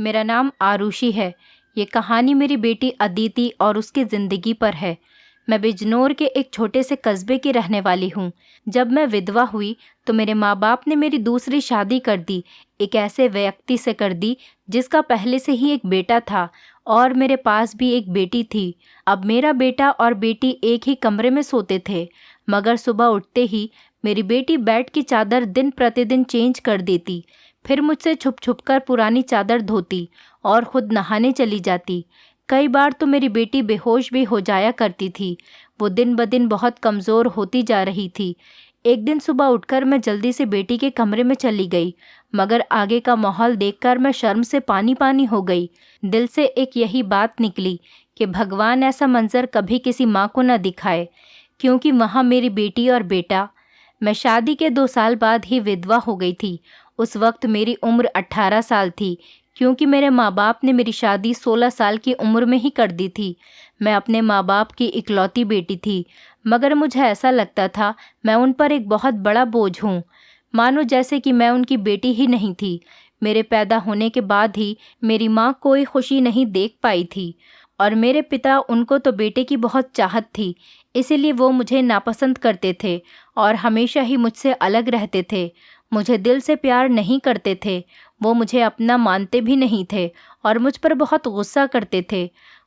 मेरा नाम आरुषि है। ये कहानी मेरी बेटी अदिति और उसकी ज़िंदगी पर है। मैं बिजनौर के एक छोटे से कस्बे की रहने वाली हूँ। जब मैं विधवा हुई तो मेरे माँ बाप ने मेरी दूसरी शादी कर दी। एक ऐसे व्यक्ति से कर दी जिसका पहले से ही एक बेटा था और मेरे पास भी एक बेटी थी। अब मेरा बेटा और बेटी एक ही कमरे में सोते थे, मगर सुबह उठते ही मेरी बेटी बेड की चादर दिन प्रतिदिन चेंज कर देती, फिर मुझसे छुप छुप कर पुरानी चादर धोती और खुद नहाने चली जाती। कई बार तो मेरी बेटी बेहोश भी हो जाया करती थी। वो दिन ब दिन बहुत कमज़ोर होती जा रही थी। एक दिन सुबह उठकर मैं जल्दी से बेटी के कमरे में चली गई, मगर आगे का माहौल देखकर मैं शर्म से पानी पानी हो गई। दिल से एक यही बात निकली कि भगवान ऐसा मंजर कभी किसी माँ को न दिखाए, क्योंकि वहाँ मेरी बेटी और बेटा। मैं शादी के 2 साल बाद ही विधवा हो गई थी। उस वक्त मेरी उम्र 18 साल थी, क्योंकि मेरे माँ बाप ने मेरी शादी 16 साल की उम्र में ही कर दी थी। मैं अपने माँ बाप की इकलौती बेटी थी, मगर मुझे ऐसा लगता था मैं उन पर एक बहुत बड़ा बोझ हूँ, मानो जैसे कि मैं उनकी बेटी ही नहीं थी। मेरे पैदा होने के बाद ही मेरी माँ कोई खुशी नहीं देख पाई थी और मेरे पिता, उनको तो बेटे की बहुत चाहत थी, इसीलिए वो मुझे नापसंद करते थे और हमेशा ही मुझसे अलग रहते थे। मुझे दिल से प्यार नहीं करते थे। वो मुझे अपना मानते भी नहीं थे और मुझ पर बहुत गुस्सा करते थे।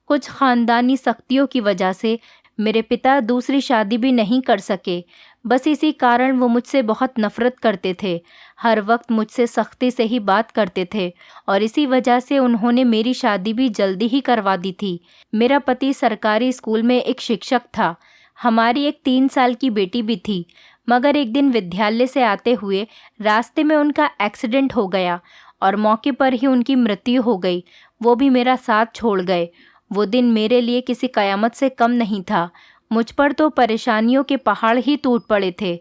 कुछ ख़ानदानी सख्तियों की वजह से मेरे पिता दूसरी शादी भी नहीं कर सके। बस इसी कारण वो मुझसे बहुत नफ़रत करते थे। हर वक्त मुझसे सख्ती से ही बात करते थे और इसी वजह से उन्होंने मेरी शादी भी जल्दी ही करवा दी थी। मेरा पति सरकारी स्कूल में एक शिक्षक था। हमारी एक 3 साल की बेटी भी थी, मगर एक दिन विद्यालय से आते हुए रास्ते में उनका एक्सीडेंट हो गया और मौके पर ही उनकी मृत्यु हो गई। वो भी मेरा साथ छोड़ गए। वो दिन मेरे लिए किसी कयामत से कम नहीं था। मुझ पर तो परेशानियों के पहाड़ ही टूट पड़े थे।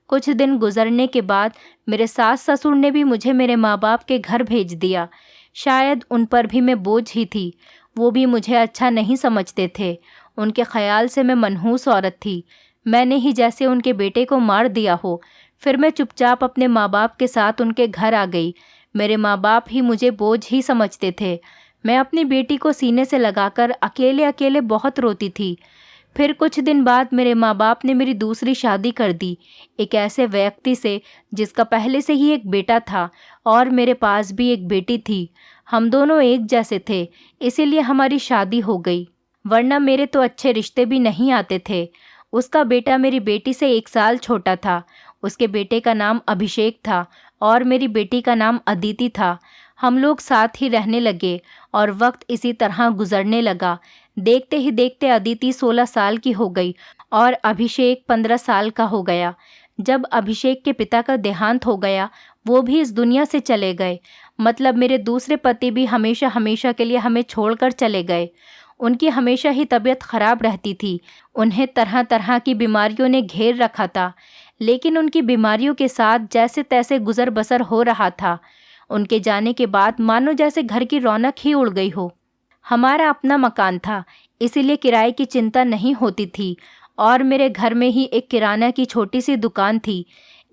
कुछ दिन गुजरने के बाद मेरे सास ससुर ने भी मुझे मेरे माँ बाप के घर भेज दिया। शायद उन पर भी मैं बोझ ही थी। वो भी मुझे अच्छा नहीं समझते थे। उनके ख्याल से मैं मनहूस औरत थी। मैंने ही जैसे उनके बेटे को मार दिया हो। फिर मैं चुपचाप अपने माँ बाप के साथ उनके घर आ गई। मेरे माँ बाप ही मुझे बोझ ही समझते थे। मैं अपनी बेटी को सीने से लगाकर अकेले अकेले बहुत रोती थी। फिर कुछ दिन बाद मेरे माँ बाप ने मेरी दूसरी शादी कर दी, एक ऐसे व्यक्ति से जिसका पहले से ही एक बेटा था और मेरे पास भी एक बेटी थी। हम दोनों एक जैसे थे, इसीलिए हमारी शादी हो गई, वरना मेरे तो अच्छे रिश्ते भी नहीं आते थे। उसका बेटा मेरी बेटी से 1 साल छोटा था। उसके बेटे का नाम अभिषेक था और मेरी बेटी का नाम अदिति था। हम लोग साथ ही रहने लगे और वक्त इसी तरह गुजरने लगा। देखते ही देखते अदिति 16 साल की हो गई और अभिषेक 15 साल का हो गया। जब अभिषेक के पिता का देहांत हो गया, वो भी इस दुनिया से चले गए। मतलब मेरे दूसरे पति भी हमेशा हमेशा के लिए हमें छोड़कर चले गए। उनकी हमेशा ही तबीयत खराब रहती थी। उन्हें तरह तरह की बीमारियों ने घेर रखा था, लेकिन उनकी बीमारियों के साथ जैसे तैसे गुजर बसर हो रहा था। उनके जाने के बाद मानो जैसे घर की रौनक ही उड़ गई हो। हमारा अपना मकान था, इसीलिए किराए की चिंता नहीं होती थी और मेरे घर में ही एक किराना की छोटी सी दुकान थी।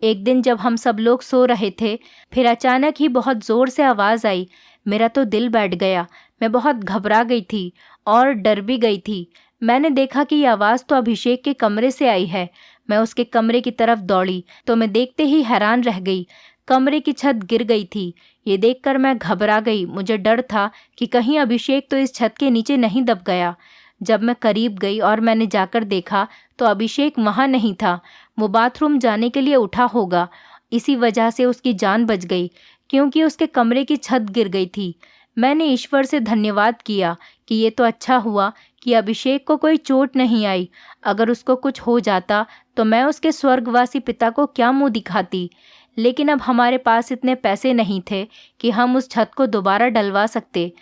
एक दिन जब हम सब लोग सो रहे थे, फिर अचानक ही बहुत ज़ोर से आवाज़ आई। मेरा तो दिल बैठ गया। मैं बहुत घबरा गई थी और डर भी गई थी। मैंने देखा कि ये आवाज़ तो अभिषेक के कमरे से आई है। मैं उसके कमरे की तरफ दौड़ी तो मैं देखते ही हैरान रह गई। कमरे की छत गिर गई थी। ये देखकर मैं घबरा गई। मुझे डर था कि कहीं अभिषेक तो इस छत के नीचे नहीं दब गया। जब मैं करीब गई और मैंने जाकर देखा तो अभिषेक वहाँ नहीं था। वो बाथरूम जाने के लिए उठा होगा, इसी वजह से उसकी जान बच गई, क्योंकि उसके कमरे की छत गिर गई थी। मैंने ईश्वर से धन्यवाद किया कि ये तो अच्छा हुआ कि अभिषेक को कोई चोट नहीं आई। अगर उसको कुछ हो जाता तो मैं उसके स्वर्गवासी पिता को क्या मुंह दिखाती। लेकिन अब हमारे पास इतने पैसे नहीं थे कि हम उस छत को दोबारा डलवा सकते।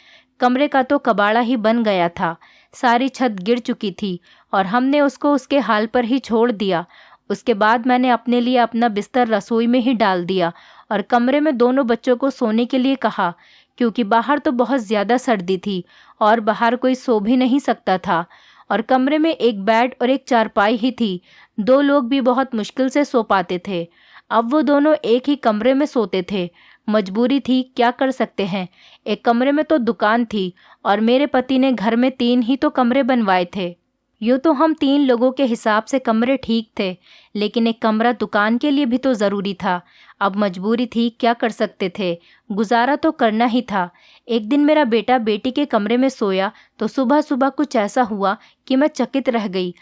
कमरे का तो कबाड़ा ही बन गया था। सारी छत गिर चुकी थी और हमने उसको उसके हाल पर ही छोड़ दिया। उसके बाद मैंने अपने लिए अपना बिस्तर रसोई में ही डाल दिया और कमरे में दोनों बच्चों को सोने के लिए कहा, क्योंकि बाहर तो बहुत ज़्यादा सर्दी थी और बाहर कोई सो भी नहीं सकता था और कमरे में एक बेड और एक चारपाई ही थी। 2 लोग भी बहुत मुश्किल से सो पाते थे। अब वो दोनों एक ही कमरे में सोते थे। मजबूरी थी, क्या कर सकते हैं। एक कमरे में तो दुकान थी और मेरे पति ने घर में 3 ही तो कमरे बनवाए थे। यूँ तो हम 3 लोगों के हिसाब से कमरे ठीक थे, लेकिन एक कमरा दुकान के लिए भी तो ज़रूरी था। अब मजबूरी थी, क्या कर सकते थे, गुजारा तो करना ही था। एक दिन मेरा बेटा बेटी के कमरे में सोया तो सुबह सुबह कुछ ऐसा हुआ कि मैं चकित रह गई।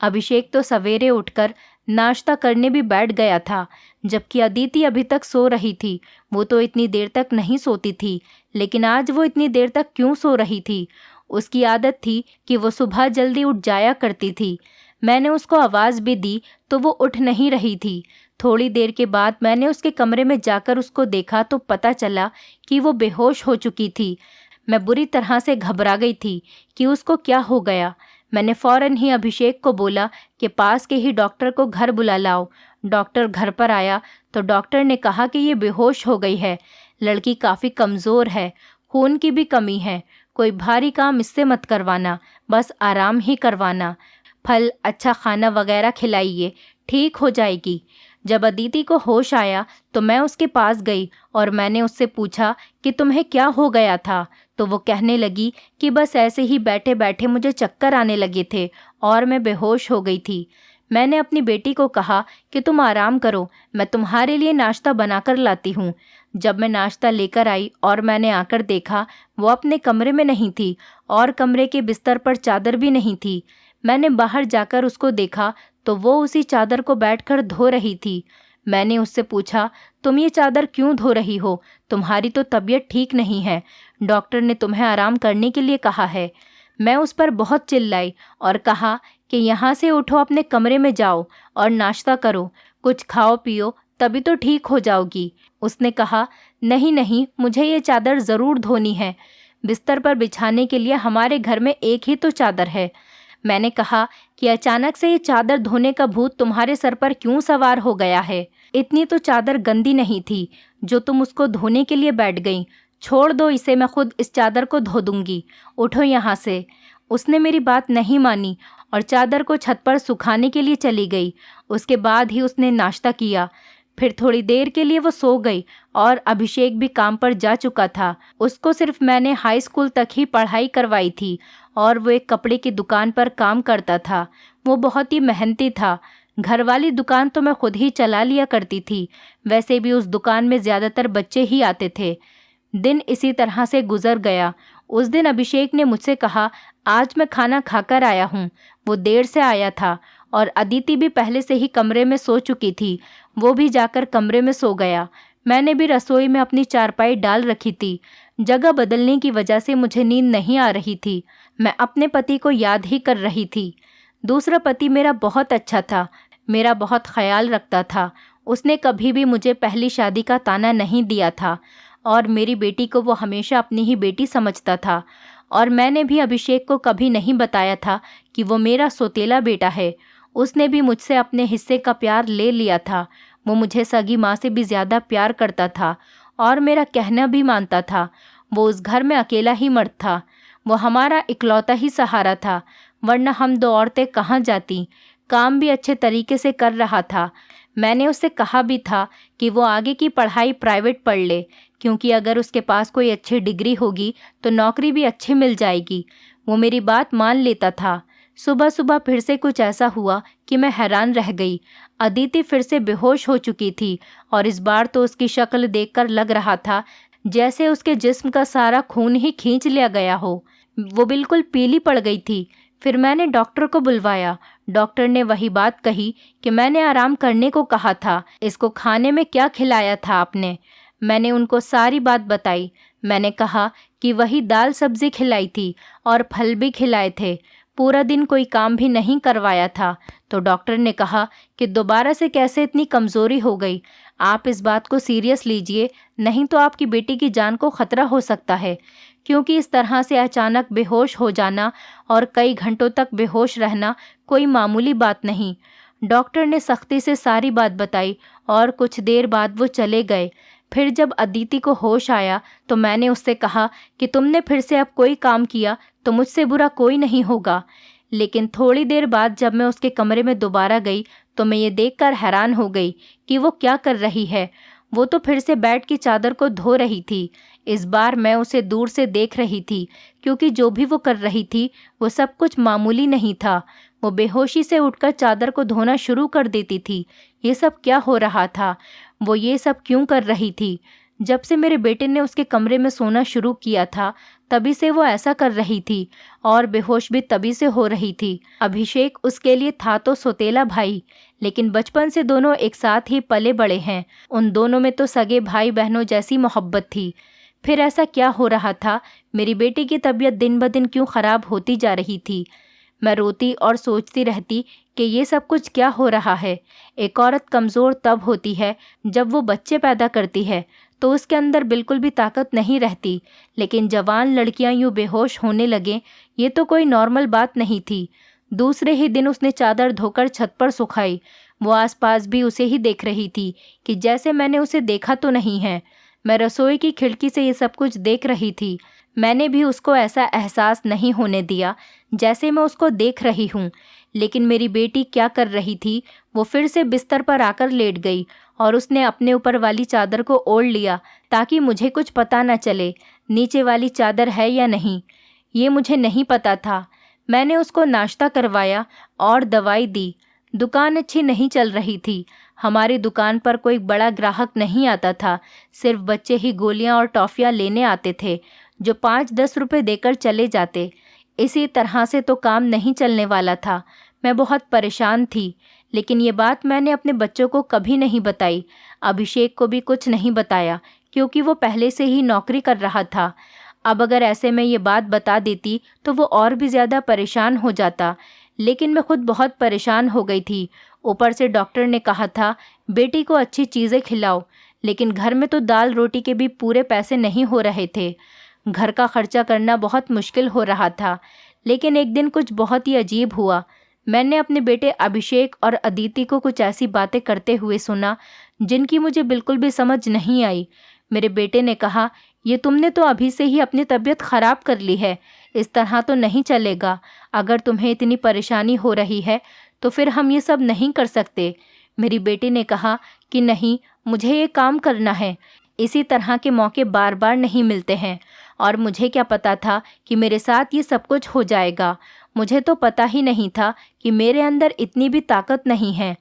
अभिषेक तो सवेरे उठकर नाश्ता करने भी बैठ गया था, जबकि अदिति अभी तक सो रही थी। वो तो इतनी देर तक नहीं सोती थी, लेकिन आज वो इतनी देर तक क्यों सो रही थी? उसकी आदत थी कि वो सुबह जल्दी उठ जाया करती थी। मैंने उसको आवाज़ भी दी तो वो उठ नहीं रही थी। थोड़ी देर के बाद मैंने उसके कमरे में जाकर उसको देखा तो पता चला कि वो बेहोश हो चुकी थी। मैं बुरी तरह से घबरा गई थी कि उसको क्या हो गया। मैंने फ़ौरन ही अभिषेक को बोला कि पास के ही डॉक्टर को घर बुला लाओ। डॉक्टर घर पर आया तो डॉक्टर ने कहा कि ये बेहोश हो गई है। लड़की काफ़ी कमज़ोर है, खून की भी कमी है। कोई भारी काम इससे मत करवाना, बस आराम ही करवाना। फल, अच्छा खाना वगैरह खिलाइए, ठीक हो जाएगी। जब अदिति को होश आया तो मैं उसके पास गई और मैंने उससे पूछा कि तुम्हें क्या हो गया था। तो वो कहने लगी कि बस ऐसे ही बैठे बैठे मुझे चक्कर आने लगे थे और मैं बेहोश हो गई थी। मैंने अपनी बेटी को कहा कि तुम आराम करो, मैं तुम्हारे लिए नाश्ता बनाकर लाती हूँ। जब मैं नाश्ता लेकर आई और मैंने आकर देखा, वो अपने कमरे में नहीं थी और कमरे के बिस्तर पर चादर भी नहीं थी। मैंने बाहर जाकर उसको देखा तो वो उसी चादर को बैठकर धो रही थी। मैंने उससे पूछा, तुम ये चादर क्यों धो रही हो? तुम्हारी तो तबीयत ठीक नहीं है, डॉक्टर ने तुम्हें आराम करने के लिए कहा है। मैं उस पर बहुत चिल्लाई और कहा कि यहाँ से उठो, अपने कमरे में जाओ और नाश्ता करो, कुछ खाओ पियो, तभी तो ठीक हो जाओगी। उसने कहा, नहीं नहीं, मुझे ये चादर ज़रूर धोनी है। बिस्तर पर बिछाने के लिए हमारे घर में एक ही तो चादर है। मैंने कहा कि अचानक से ये चादर धोने का भूत तुम्हारे सर पर क्यों सवार हो गया है? इतनी तो चादर गंदी नहीं थी जो तुम उसको धोने के लिए बैठ गई। छोड़ दो इसे, मैं खुद इस चादर को धो दूंगी, उठो यहाँ से। उसने मेरी बात नहीं मानी और चादर को छत पर सुखाने के लिए चली गई। उसके बाद ही उसने नाश्ता किया। फिर थोड़ी देर के लिए वो सो गई और अभिषेक भी काम पर जा चुका था। उसको सिर्फ मैंने हाई स्कूल तक ही पढ़ाई करवाई थी और वो एक कपड़े की दुकान पर काम करता था। वो बहुत ही मेहनती था। घर वाली दुकान तो मैं खुद ही चला लिया करती थी। वैसे भी उस दुकान में ज़्यादातर बच्चे ही आते थे। दिन इसी तरह से गुजर गया। उस दिन अभिषेक ने मुझसे कहा, आज मैं खाना खाकर आया हूँ। वो देर से आया था और अदिति भी पहले से ही कमरे में सो चुकी थी। वो भी जाकर कमरे में सो गया। मैंने भी रसोई में अपनी चारपाई डाल रखी थी। जगह बदलने की वजह से मुझे नींद नहीं आ रही थी। मैं अपने पति को याद ही कर रही थी। दूसरा पति मेरा बहुत अच्छा था, मेरा बहुत ख्याल रखता था। उसने कभी भी मुझे पहली शादी का ताना नहीं दिया था और मेरी बेटी को वो हमेशा अपनी ही बेटी समझता था। और मैंने भी अभिषेक को कभी नहीं बताया था कि वो मेरा सौतेला बेटा है। उसने भी मुझसे अपने हिस्से का प्यार ले लिया था। वो मुझे सगी माँ से भी ज़्यादा प्यार करता था और मेरा कहना भी मानता था। वो उस घर में अकेला ही मर्द था। वो हमारा इकलौता ही सहारा था, वरना हम 2 औरतें कहाँ जाती। काम भी अच्छे तरीके से कर रहा था। मैंने उससे कहा भी था कि वो आगे की पढ़ाई प्राइवेट पढ़ ले, क्योंकि अगर उसके पास कोई अच्छी डिग्री होगी तो नौकरी भी अच्छी मिल जाएगी। वो मेरी बात मान लेता था। सुबह सुबह फिर से कुछ ऐसा हुआ कि मैं हैरान रह गई। अदिति फिर से बेहोश हो चुकी थी और इस बार तो उसकी शक्ल देखकर लग रहा था जैसे उसके जिस्म का सारा खून ही खींच लिया गया हो। वो बिल्कुल पीली पड़ गई थी। फिर मैंने डॉक्टर को बुलवाया। डॉक्टर ने वही बात कही कि मैंने आराम करने को कहा था। इसको खाने में क्या खिलाया था आपने? मैंने उनको सारी बात बताई। मैंने कहा कि वही दाल सब्जी खिलाई थी और फल भी खिलाए थे। पूरा दिन कोई काम भी नहीं करवाया था। तो डॉक्टर ने कहा कि दोबारा से कैसे इतनी कमज़ोरी हो गई। आप इस बात को सीरियस लीजिए, नहीं तो आपकी बेटी की जान को ख़तरा हो सकता है, क्योंकि इस तरह से अचानक बेहोश हो जाना और कई घंटों तक बेहोश रहना कोई मामूली बात नहीं। डॉक्टर ने सख्ती से सारी बात बताई और कुछ देर बाद वो चले गए। फिर जब अदिति को होश आया तो मैंने उससे कहा कि तुमने फिर से अब कोई काम किया तो मुझसे बुरा कोई नहीं होगा। लेकिन थोड़ी देर बाद जब मैं उसके कमरे में दोबारा गई तो मैं ये देखकर हैरान हो गई कि वो क्या कर रही है। वो तो फिर से बैठ के चादर को धो रही थी। इस बार मैं उसे दूर से देख रही थी, क्योंकि जो भी वो कर रही थी वो सब कुछ मामूली नहीं था। वो बेहोशी से उठकर चादर को धोना शुरू कर देती थी। ये सब क्या हो रहा था? वो ये सब क्यों कर रही थी? जब से मेरे बेटे ने उसके कमरे में सोना शुरू किया था, तभी से वो ऐसा कर रही थी, और बेहोश भी तभी से हो रही थी। अभिषेक उसके लिए था तो सौतेला भाई, लेकिन बचपन से दोनों एक साथ ही पले बड़े हैं। उन दोनों में तो सगे भाई बहनों जैसी मोहब्बत थी। फिर ऐसा क्या हो रहा था? मेरी बेटी की तबीयत दिन ब दिन क्यों खराब होती जा रही थी? मैं रोती और सोचती रहती कि ये सब कुछ क्या हो रहा है। एक औरत कमज़ोर तब होती है जब वो बच्चे पैदा करती है, तो उसके अंदर बिल्कुल भी ताकत नहीं रहती। लेकिन जवान लड़कियां यूँ बेहोश होने लगें, ये तो कोई नॉर्मल बात नहीं थी। दूसरे ही दिन उसने चादर धोकर छत पर सुखाई। वो आसपास भी उसे ही देख रही थी कि जैसे मैंने उसे देखा तो नहीं है। मैं रसोई की खिड़की से ये सब कुछ देख रही थी। मैंने भी उसको ऐसा एहसास नहीं होने दिया जैसे मैं उसको देख रही हूँ। लेकिन मेरी बेटी क्या कर रही थी? वो फिर से बिस्तर पर आकर लेट गई और उसने अपने ऊपर वाली चादर को ओढ़ लिया ताकि मुझे कुछ पता न चले नीचे वाली चादर है या नहीं। ये मुझे नहीं पता था। मैंने उसको नाश्ता करवाया और दवाई दी। दुकान अच्छी नहीं चल रही थी। हमारी दुकान पर कोई बड़ा ग्राहक नहीं आता था। सिर्फ बच्चे ही गोलियां और टॉफ़ियां लेने आते थे, जो 5-10 रुपए देकर चले जाते। इसी तरह से तो काम नहीं चलने वाला था। मैं बहुत परेशान थी, लेकिन ये बात मैंने अपने बच्चों को कभी नहीं बताई। अभिषेक को भी कुछ नहीं बताया, क्योंकि वो पहले से ही नौकरी कर रहा था। अब अगर ऐसे में ये बात बता देती तो वो और भी ज़्यादा परेशान हो जाता। लेकिन मैं खुद बहुत परेशान हो गई थी। ऊपर से डॉक्टर ने कहा था बेटी को अच्छी चीज़ें खिलाओ, लेकिन घर में तो दाल रोटी के भी पूरे पैसे नहीं हो रहे थे। घर का खर्चा करना बहुत मुश्किल हो रहा था। लेकिन एक दिन कुछ बहुत ही अजीब हुआ। मैंने अपने बेटे अभिषेक और अदिति को कुछ ऐसी बातें करते हुए सुना जिनकी मुझे बिल्कुल भी समझ नहीं आई। मेरे बेटे ने कहा, ये तुमने तो अभी से ही अपनी तबीयत ख़राब कर ली है। इस तरह तो नहीं चलेगा। अगर तुम्हें इतनी परेशानी हो रही है तो फिर हम ये सब नहीं कर सकते। मेरी बेटी ने कहा कि नहीं, मुझे ये काम करना है। इसी तरह के मौके बार बार नहीं मिलते हैं, और मुझे क्या पता था कि मेरे साथ ये सब कुछ हो जाएगा। मुझे तो पता ही नहीं था कि मेरे अंदर इतनी भी ताकत नहीं है।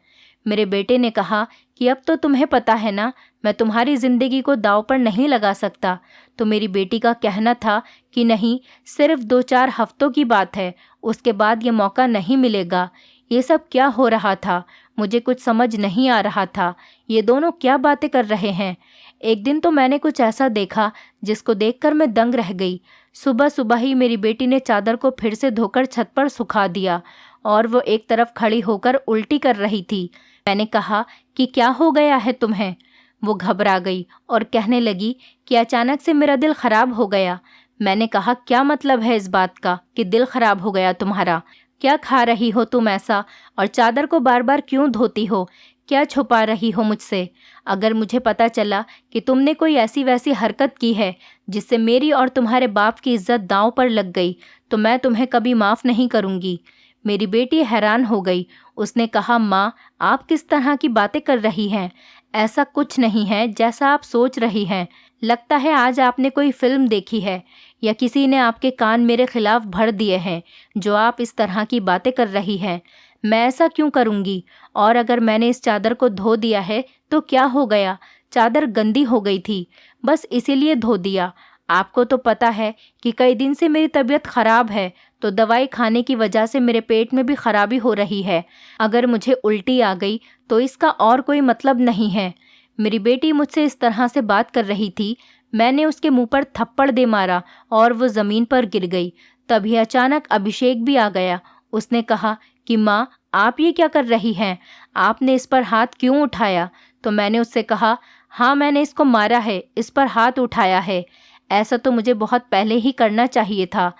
मेरे बेटे ने कहा कि अब तो तुम्हें पता है ना, मैं तुम्हारी ज़िंदगी को दांव पर नहीं लगा सकता। तो मेरी बेटी का कहना था कि नहीं, सिर्फ 2-4 हफ्तों की बात है, उसके बाद ये मौका नहीं मिलेगा। ये सब क्या हो रहा था? मुझे कुछ समझ नहीं आ रहा था। ये दोनों क्या बातें कर रहे हैं? एक दिन तो मैंने कुछ ऐसा देखा जिसको देखकर मैं दंग रह गई। सुबह सुबह ही मेरी बेटी ने चादर को फिर से धोकर छत पर सुखा दिया, और वो एक तरफ खड़ी होकर उल्टी कर रही थी। मैंने कहा कि क्या हो गया है तुम्हें? वो घबरा गई और कहने लगी कि अचानक से मेरा दिल खराब हो गया। मैंने कहा, क्या मतलब है इस बात का कि दिल खराब हो गया तुम्हारा? क्या खा रही हो तुम ऐसा, और चादर को बार बार क्यों धोती हो? क्या छुपा रही हो मुझसे? अगर मुझे पता चला कि तुमने कोई ऐसी वैसी हरकत की है जिससे मेरी और तुम्हारे बाप की इज्जत दांव पर लग गई, तो मैं तुम्हें कभी माफ़ नहीं करूँगी। मेरी बेटी हैरान हो गई। उसने कहा, माँ, आप किस तरह की बातें कर रही हैं? ऐसा कुछ नहीं है जैसा आप सोच रही हैं। लगता है आज आपने कोई फिल्म देखी है, या किसी ने आपके कान मेरे खिलाफ भर दिए हैं, जो आप इस तरह की बातें कर रही हैं। मैं ऐसा क्यों करूँगी? और अगर मैंने इस चादर को धो दिया है तो क्या हो गया? चादर गंदी हो गई थी, बस इसीलिए धो दिया। आपको तो पता है कि कई दिन से मेरी तबीयत ख़राब है, तो दवाई खाने की वजह से मेरे पेट में भी खराबी हो रही है। अगर मुझे उल्टी आ गई तो इसका और कोई मतलब नहीं है। मेरी बेटी मुझसे इस तरह से बात कर रही थी। मैंने उसके मुंह पर थप्पड़ दे मारा और वो ज़मीन पर गिर गई। तभी अचानक अभिषेक भी आ गया। उसने कहा कि माँ, आप ये क्या कर रही हैं? आपने इस पर हाथ क्यों उठाया? तो मैंने उससे कहा, हाँ, मैंने इसको मारा है, इस पर हाथ उठाया है। ऐसा तो मुझे बहुत पहले ही करना चाहिए था,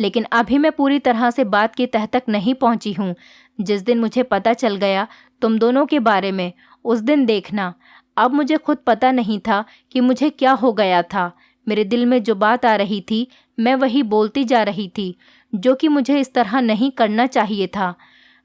लेकिन अभी मैं पूरी तरह से बात की तह तक नहीं पहुंची हूँ। जिस दिन मुझे पता चल गया तुम दोनों के बारे में, उस दिन देखना। अब मुझे खुद पता नहीं था कि मुझे क्या हो गया था। मेरे दिल में जो बात आ रही थी, मैं वही बोलती जा रही थी, जो कि मुझे इस तरह नहीं करना चाहिए था।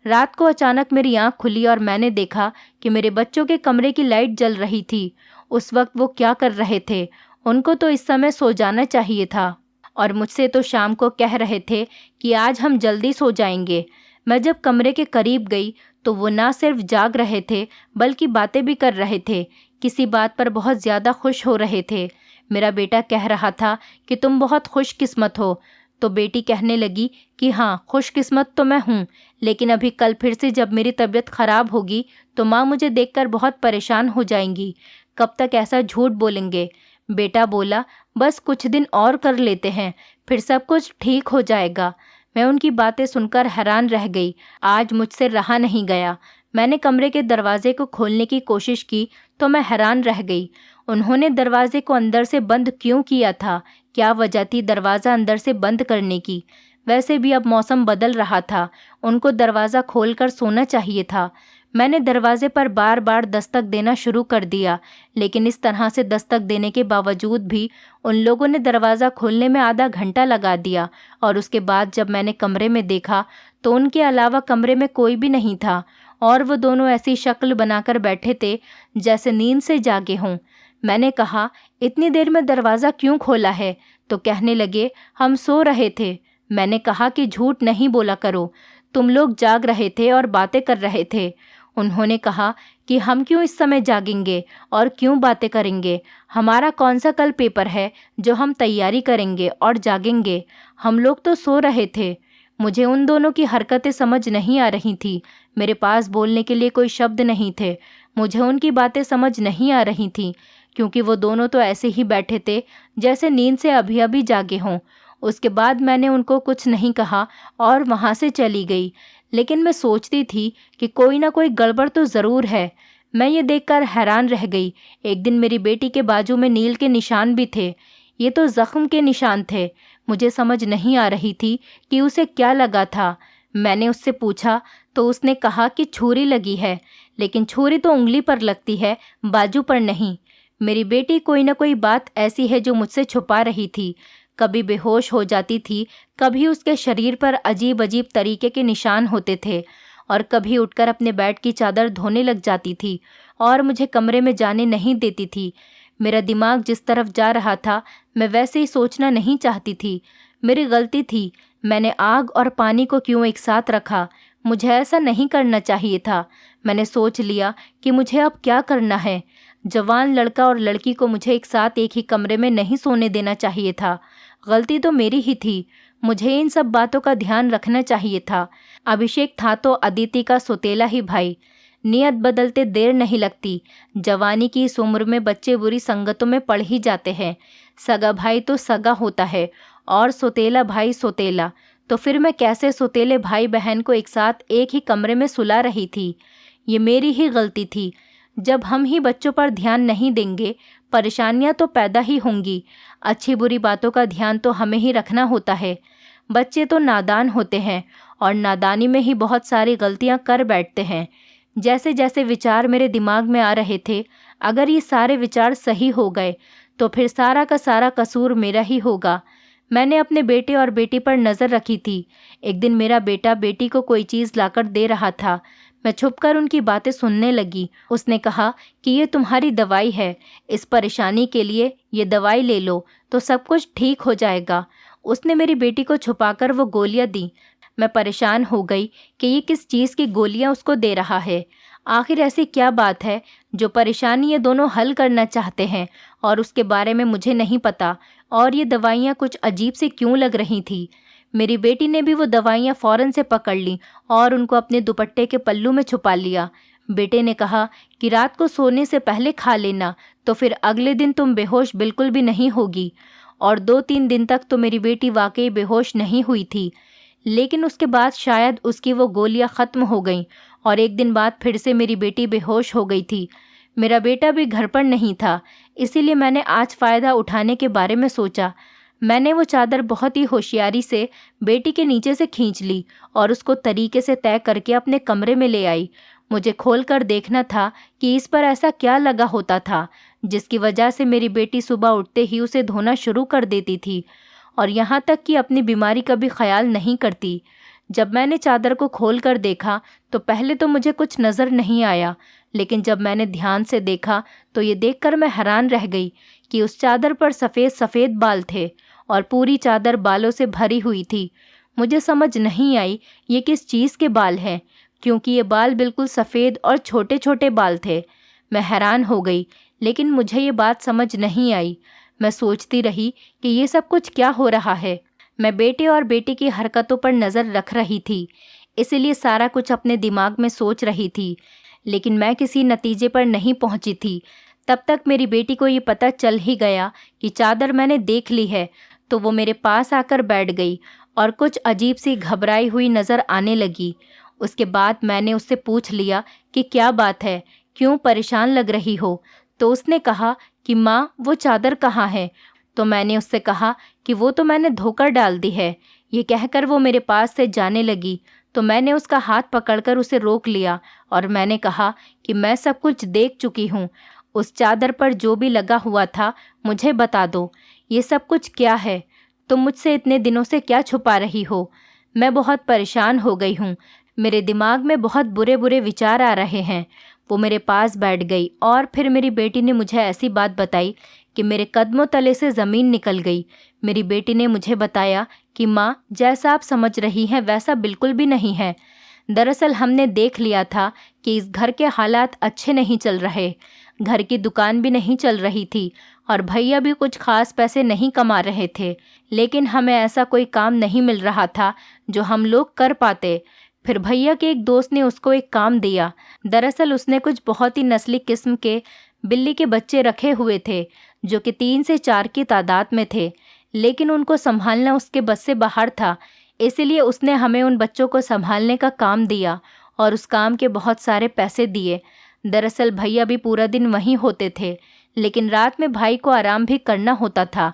रात को अचानक मेरी आंख खुली और मैंने देखा कि मेरे बच्चों के कमरे की लाइट जल रही थी। उस वक्त वो क्या कर रहे थे? उनको तो इस समय सो जाना चाहिए था और मुझसे तो शाम को कह रहे थे कि आज हम जल्दी सो जाएंगे। मैं जब कमरे के करीब गई तो वो ना सिर्फ जाग रहे थे बल्कि बातें भी कर रहे थे। किसी बात पर बहुत ज़्यादा खुश हो रहे थे। मेरा बेटा कह रहा था कि तुम बहुत खुशकिस्मत हो। तो बेटी कहने लगी कि हाँ, खुशकिस्मत तो मैं हूँ, लेकिन अभी कल फिर से जब मेरी तबीयत ख़राब होगी तो माँ मुझे देखकर बहुत परेशान हो जाएंगी। कब तक ऐसा झूठ बोलेंगे? बेटा बोला, बस कुछ दिन और कर लेते हैं, फिर सब कुछ ठीक हो जाएगा। मैं उनकी बातें सुनकर हैरान रह गई। आज मुझसे रहा नहीं गया। मैंने कमरे के दरवाजे को खोलने की कोशिश की तो मैं हैरान रह गई। उन्होंने दरवाजे को अंदर से बंद क्यों किया था? क्या वजह थी दरवाज़ा अंदर से बंद करने की? वैसे भी अब मौसम बदल रहा था, उनको दरवाज़ा खोलकर सोना चाहिए था। मैंने दरवाजे पर बार बार दस्तक देना शुरू कर दिया, लेकिन इस तरह से दस्तक देने के बावजूद भी उन लोगों ने दरवाज़ा खोलने में आधा घंटा लगा दिया। और उसके बाद जब मैंने कमरे में देखा तो उनके अलावा कमरे में कोई भी नहीं था और वो दोनों ऐसी शक्ल बनाकर बैठे थे जैसे नींद से जागे हों। मैंने कहा, इतनी देर में दरवाज़ा क्यों खोला है? तो कहने लगे, हम सो रहे थे। मैंने कहा कि झूठ नहीं बोला करो, तुम लोग जाग रहे थे और बातें कर रहे थे। उन्होंने कहा कि हम क्यों इस समय जागेंगे और क्यों बातें करेंगे? हमारा कौन सा कल पेपर है जो हम तैयारी करेंगे और जागेंगे? हम लोग तो सो रहे थे। मुझे उन दोनों की हरकतें समझ नहीं आ रही थी। मेरे पास बोलने के लिए कोई शब्द नहीं थे। मुझे उनकी बातें समझ नहीं आ रही थी क्योंकि वो दोनों तो ऐसे ही बैठे थे जैसे नींद से अभी अभी जागे हों। उसके बाद मैंने उनको कुछ नहीं कहा और वहाँ से चली गई। लेकिन मैं सोचती थी कि कोई ना कोई गड़बड़ तो ज़रूर है। मैं ये देखकर हैरान रह गई। एक दिन मेरी बेटी के बाजू में नील के निशान भी थे। ये तो ज़ख्म के निशान थे। मुझे समझ नहीं आ रही थी कि उसे क्या लगा था। मैंने उससे पूछा तो उसने कहा कि छुरी लगी है, लेकिन छुरी तो उंगली पर लगती है, बाजू पर नहीं। मेरी बेटी कोई ना कोई बात ऐसी है जो मुझसे छुपा रही थी। कभी बेहोश हो जाती थी, कभी उसके शरीर पर अजीब अजीब तरीके के निशान होते थे और कभी उठकर अपने बेड की चादर धोने लग जाती थी और मुझे कमरे में जाने नहीं देती थी। मेरा दिमाग जिस तरफ जा रहा था मैं वैसे ही सोचना नहीं चाहती थी। मेरी गलती थी। मैंने आग और पानी को क्यों एक साथ रखा? मुझे ऐसा नहीं करना चाहिए था। मैंने सोच लिया कि मुझे अब क्या करना है। जवान लड़का और लड़की को मुझे एक साथ एक ही कमरे में नहीं सोने देना चाहिए था। गलती तो मेरी ही थी। मुझे इन सब बातों का ध्यान रखना चाहिए था। अभिषेक था तो अदिति का सौतेला ही भाई। नियत बदलते देर नहीं लगती। जवानी की इस उम्र में बच्चे बुरी संगतों में पड़ ही जाते हैं। सगा भाई तो सगा होता है और सौतेला भाई सौतेला। तो फिर मैं कैसे सौतेले भाई बहन को एक साथ एक ही कमरे में सुला रही थी? ये मेरी ही गलती थी। जब हम ही बच्चों पर ध्यान नहीं देंगे, परेशानियां तो पैदा ही होंगी। अच्छी बुरी बातों का ध्यान तो हमें ही रखना होता है। बच्चे तो नादान होते हैं और नादानी में ही बहुत सारी गलतियां कर बैठते हैं। जैसे जैसे विचार मेरे दिमाग में आ रहे थे, अगर ये सारे विचार सही हो गए तो फिर सारा का सारा कसूर मेरा ही होगा। मैंने अपने बेटे और बेटी पर नज़र रखी थी। एक दिन मेरा बेटा बेटी को कोई चीज़ लाकर दे रहा था। मैं छुपकर उनकी बातें सुनने लगी। उसने कहा कि ये तुम्हारी दवाई है, इस परेशानी के लिए ये दवाई ले लो तो सब कुछ ठीक हो जाएगा। उसने मेरी बेटी को छुपाकर वो गोलियां दी। मैं परेशान हो गई कि ये किस चीज़ की गोलियां उसको दे रहा है। आखिर ऐसी क्या बात है जो परेशानी ये दोनों हल करना चाहते हैं और उसके बारे में मुझे नहीं पता। और ये दवाइयाँ कुछ अजीब सी क्यों लग रही थी। मेरी बेटी ने भी वो दवाइयाँ फ़ौरन से पकड़ लीं और उनको अपने दुपट्टे के पल्लू में छुपा लिया। बेटे ने कहा कि रात को सोने से पहले खा लेना, तो फिर अगले दिन तुम बेहोश बिल्कुल भी नहीं होगी। और 2-3 दिन तक तो मेरी बेटी वाकई बेहोश नहीं हुई थी, लेकिन उसके बाद शायद उसकी वो गोलियां ख़त्म हो गईं और एक दिन बाद फिर से मेरी बेटी बेहोश हो गई थी। मेरा बेटा भी घर पर नहीं था, इसीलिए मैंने आज फ़ायदा उठाने के बारे में सोचा। मैंने वो चादर बहुत ही होशियारी से बेटी के नीचे से खींच ली और उसको तरीके से तय करके अपने कमरे में ले आई। मुझे खोलकर देखना था कि इस पर ऐसा क्या लगा होता था जिसकी वजह से मेरी बेटी सुबह उठते ही उसे धोना शुरू कर देती थी और यहाँ तक कि अपनी बीमारी का भी ख्याल नहीं करती। जब मैंने चादर को खोल कर देखा तो पहले तो मुझे कुछ नज़र नहीं आया, लेकिन जब मैंने ध्यान से देखा तो ये देखकर मैं हैरान रह गई कि उस चादर पर सफ़ेद सफ़ेद बाल थे और पूरी चादर बालों से भरी हुई थी। मुझे समझ नहीं आई ये किस चीज़ के बाल हैं, क्योंकि ये बाल बिल्कुल सफ़ेद और छोटे छोटे बाल थे। मैं हैरान हो गई, लेकिन मुझे ये बात समझ नहीं आई। मैं सोचती रही कि ये सब कुछ क्या हो रहा है। मैं बेटे और बेटी की हरकतों पर नज़र रख रही थी, इसलिए सारा कुछ अपने दिमाग में सोच रही थी, लेकिन मैं किसी नतीजे पर नहीं पहुंची थी। तब तक मेरी बेटी को ये पता चल ही गया कि चादर मैंने देख ली है, तो वो मेरे पास आकर बैठ गई और कुछ अजीब सी घबराई हुई नज़र आने लगी। उसके बाद मैंने उससे पूछ लिया कि क्या बात है, क्यों परेशान लग रही हो। तो उसने कहा कि माँ, वो चादर कहाँ है। तो मैंने उससे कहा कि वो तो मैंने धोकर डाल दी है। ये कहकर वो मेरे पास से जाने लगी, तो मैंने उसका हाथ पकड़कर उसे रोक लिया और मैंने कहा कि मैं सब कुछ देख चुकी हूँ। उस चादर पर जो भी लगा हुआ था मुझे बता दो, ये सब कुछ क्या है? तुम मुझसे इतने दिनों से क्या छुपा रही हो? मैं बहुत परेशान हो गई हूँ। मेरे दिमाग में बहुत बुरे बुरे विचार आ रहे हैं। वो मेरे पास बैठ गई और फिर मेरी बेटी ने मुझे ऐसी बात बताई कि मेरे कदमों तले से ज़मीन निकल गई। मेरी बेटी ने मुझे बताया कि माँ, जैसा आप समझ रही हैं वैसा बिल्कुल भी नहीं है। दरअसल हमने देख लिया था कि इस घर के हालात अच्छे नहीं चल रहे। घर की दुकान भी नहीं चल रही थी और भैया भी कुछ खास पैसे नहीं कमा रहे थे, लेकिन हमें ऐसा कोई काम नहीं मिल रहा था जो हम लोग कर पाते। फिर भैया के एक दोस्त ने उसको एक काम दिया। दरअसल उसने कुछ बहुत ही नस्ली किस्म के बिल्ली के बच्चे रखे हुए थे, जो कि 3 से 4 की तादाद में थे, लेकिन उनको संभालना उसके बस से बाहर था। इसलिए उसने हमें उन बच्चों को संभालने का काम दिया और उस काम के बहुत सारे पैसे दिए। दरअसल भैया भी पूरा दिन वहीं होते थे, लेकिन रात में भाई को आराम भी करना होता था,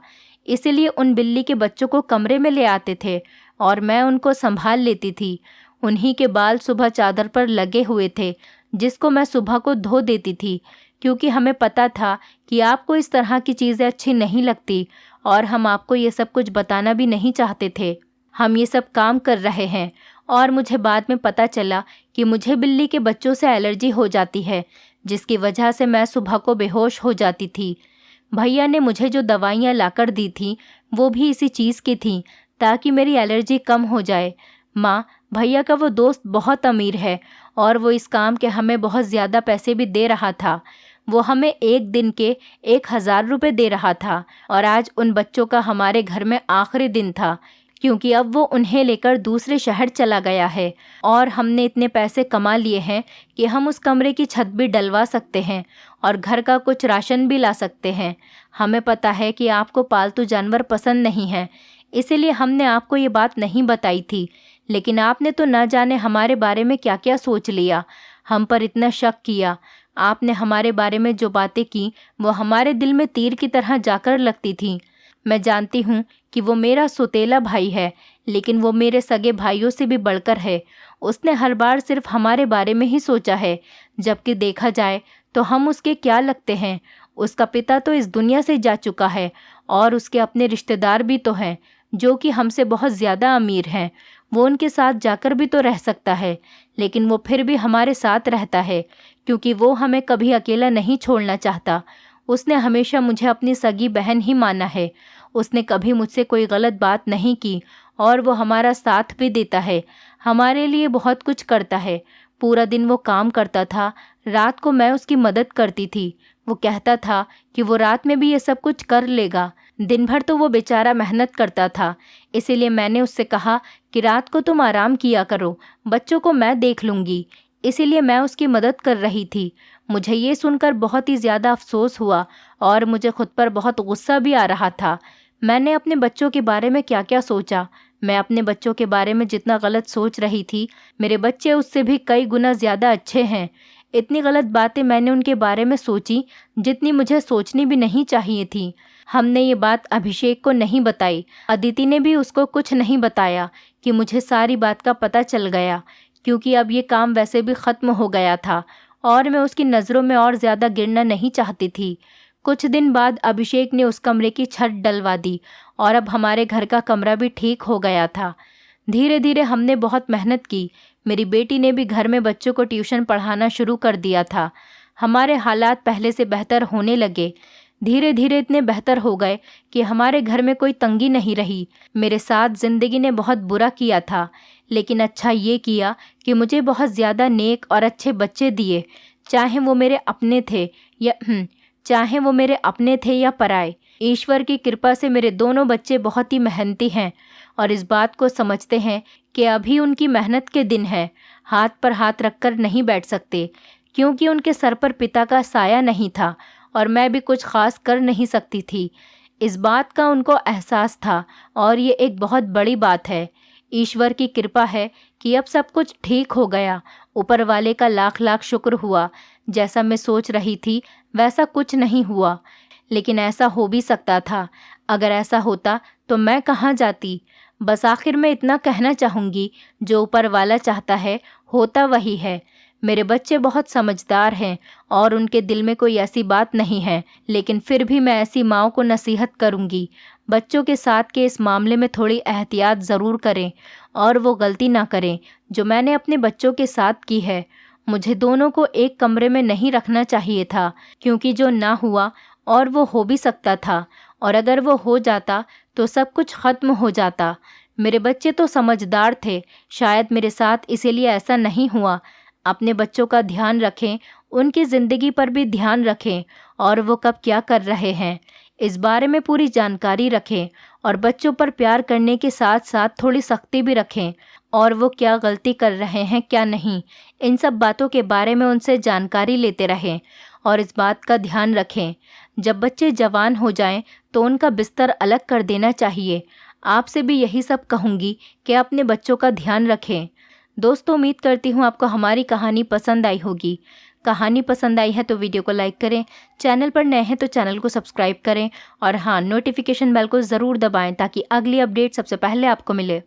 इसलिए उन बिल्ली के बच्चों को कमरे में ले आते थे और मैं उनको संभाल लेती थी। उन्हीं के बाल सुबह चादर पर लगे हुए थे, जिसको मैं सुबह को धो देती थी, क्योंकि हमें पता था कि आपको इस तरह की चीज़ें अच्छी नहीं लगती और हम आपको ये सब कुछ बताना भी नहीं चाहते थे। हम ये सब काम कर रहे हैं और मुझे बाद में पता चला कि मुझे बिल्ली के बच्चों से एलर्जी हो जाती है, जिसकी वजह से मैं सुबह को बेहोश हो जाती थी। भैया ने मुझे जो दवाइयाँ लाकर दी थी वो भी इसी चीज़ की थी, ताकि मेरी एलर्जी कम हो जाए। माँ, भैया का वो दोस्त बहुत अमीर है और वो इस काम के हमें बहुत ज़्यादा पैसे भी दे रहा था। वो हमें एक दिन के 1000 रुपये दे रहा था और आज उन बच्चों का हमारे घर में आखिरी दिन था, क्योंकि अब वो उन्हें लेकर दूसरे शहर चला गया है और हमने इतने पैसे कमा लिए हैं कि हम उस कमरे की छत भी डलवा सकते हैं और घर का कुछ राशन भी ला सकते हैं। हमें पता है कि आपको पालतू जानवर पसंद नहीं हैं, इसीलिए हमने आपको ये बात नहीं बताई थी, लेकिन आपने तो न जाने हमारे बारे में क्या क्या सोच लिया, हम पर इतना शक किया। आपने हमारे बारे में जो बातें की वो हमारे दिल में तीर की तरह जाकर लगती थीं। मैं जानती हूँ कि वो मेरा सौतेला भाई है, लेकिन वो मेरे सगे भाइयों से भी बढ़कर है। उसने हर बार सिर्फ हमारे बारे में ही सोचा है, जबकि देखा जाए तो हम उसके क्या लगते हैं। उसका पिता तो इस दुनिया से जा चुका है और उसके अपने रिश्तेदार भी तो हैं, जो कि हमसे बहुत ज़्यादा अमीर हैं। वो उनके साथ जाकर भी तो रह सकता है, लेकिन वो फिर भी हमारे साथ रहता है, क्योंकि वो हमें कभी अकेला नहीं छोड़ना चाहता। उसने हमेशा मुझे अपनी सगी बहन ही माना है। उसने कभी मुझसे कोई गलत बात नहीं की और वो हमारा साथ भी देता है, हमारे लिए बहुत कुछ करता है। पूरा दिन वो काम करता था, रात को मैं उसकी मदद करती थी। वो कहता था कि वो रात में भी ये सब कुछ कर लेगा। दिन भर तो वो बेचारा मेहनत करता था, इसीलिए मैंने उससे कहा कि रात को तुम आराम किया करो, बच्चों को मैं देख लूँगी। इसीलिए मैं उसकी मदद कर रही थी। मुझे ये सुनकर बहुत ही ज़्यादा अफसोस हुआ और मुझे खुद पर बहुत गुस्सा भी आ रहा था। मैंने अपने बच्चों के बारे में क्या क्या सोचा। मैं अपने बच्चों के बारे में जितना गलत सोच रही थी, मेरे बच्चे उससे भी कई गुना ज़्यादा अच्छे हैं। इतनी गलत बातें मैंने उनके बारे में सोची जितनी मुझे सोचनी भी नहीं चाहिए थी। हमने ये बात अभिषेक को नहीं बताई। अदिति ने भी उसको कुछ नहीं बताया कि मुझे सारी बात का पता चल गया, क्योंकि अब ये काम वैसे भी ख़त्म हो गया था और मैं उसकी नज़रों में और ज़्यादा गिरना नहीं चाहती थी। कुछ दिन बाद अभिषेक ने उस कमरे की छत डलवा दी और अब हमारे घर का कमरा भी ठीक हो गया था। धीरे धीरे हमने बहुत मेहनत की। मेरी बेटी ने भी घर में बच्चों को ट्यूशन पढ़ाना शुरू कर दिया था। हमारे हालात पहले से बेहतर होने लगे। धीरे धीरे इतने बेहतर हो गए कि हमारे घर में कोई तंगी नहीं रही। मेरे साथ ज़िंदगी ने बहुत बुरा किया था, लेकिन अच्छा ये किया कि मुझे बहुत ज़्यादा नेक और अच्छे बच्चे दिए, चाहे वो मेरे अपने थे या पराए। ईश्वर की कृपा से मेरे दोनों बच्चे बहुत ही मेहनती हैं और इस बात को समझते हैं कि अभी उनकी मेहनत के दिन हैं। हाथ पर हाथ रखकर नहीं बैठ सकते, क्योंकि उनके सर पर पिता का साया नहीं था और मैं भी कुछ खास कर नहीं सकती थी। इस बात का उनको एहसास था और ये एक बहुत बड़ी बात है। ईश्वर की कृपा है कि अब सब कुछ ठीक हो गया। ऊपर वाले का लाख लाख शुक्र हुआ। जैसा मैं सोच रही थी वैसा कुछ नहीं हुआ, लेकिन ऐसा हो भी सकता था। अगर ऐसा होता तो मैं कहाँ जाती। बस आखिर में इतना कहना चाहूँगी, जो ऊपर वाला चाहता है होता वही है। मेरे बच्चे बहुत समझदार हैं और उनके दिल में कोई ऐसी बात नहीं है, लेकिन फिर भी मैं ऐसी माँओं को नसीहत करूँगी, बच्चों के साथ के इस मामले में थोड़ी एहतियात ज़रूर करें और वो गलती ना करें जो मैंने अपने बच्चों के साथ की है। मुझे दोनों को एक कमरे में नहीं रखना चाहिए था, क्योंकि जो ना हुआ और वो हो भी सकता था, और अगर वो हो जाता तो सब कुछ ख़त्म हो जाता। मेरे बच्चे तो समझदार थे, शायद मेरे साथ इसीलिए ऐसा नहीं हुआ। अपने बच्चों का ध्यान रखें, उनकी ज़िंदगी पर भी ध्यान रखें और वो कब क्या कर रहे हैं इस बारे में पूरी जानकारी रखें, और बच्चों पर प्यार करने के साथ साथ थोड़ी सख्ती भी रखें, और वो क्या गलती कर रहे हैं क्या नहीं, इन सब बातों के बारे में उनसे जानकारी लेते रहें और इस बात का ध्यान रखें। जब बच्चे जवान हो जाएं तो उनका बिस्तर अलग कर देना चाहिए। आपसे भी यही सब कहूँगी कि अपने बच्चों का ध्यान रखें। दोस्तों, उम्मीद करती हूँ आपको हमारी कहानी पसंद आई होगी। कहानी पसंद आई है तो वीडियो को लाइक करें, चैनल पर नए हैं तो चैनल को सब्सक्राइब करें और हाँ, नोटिफिकेशन बेल को ज़रूर दबाएं ताकि अगली अपडेट सबसे पहले आपको मिले।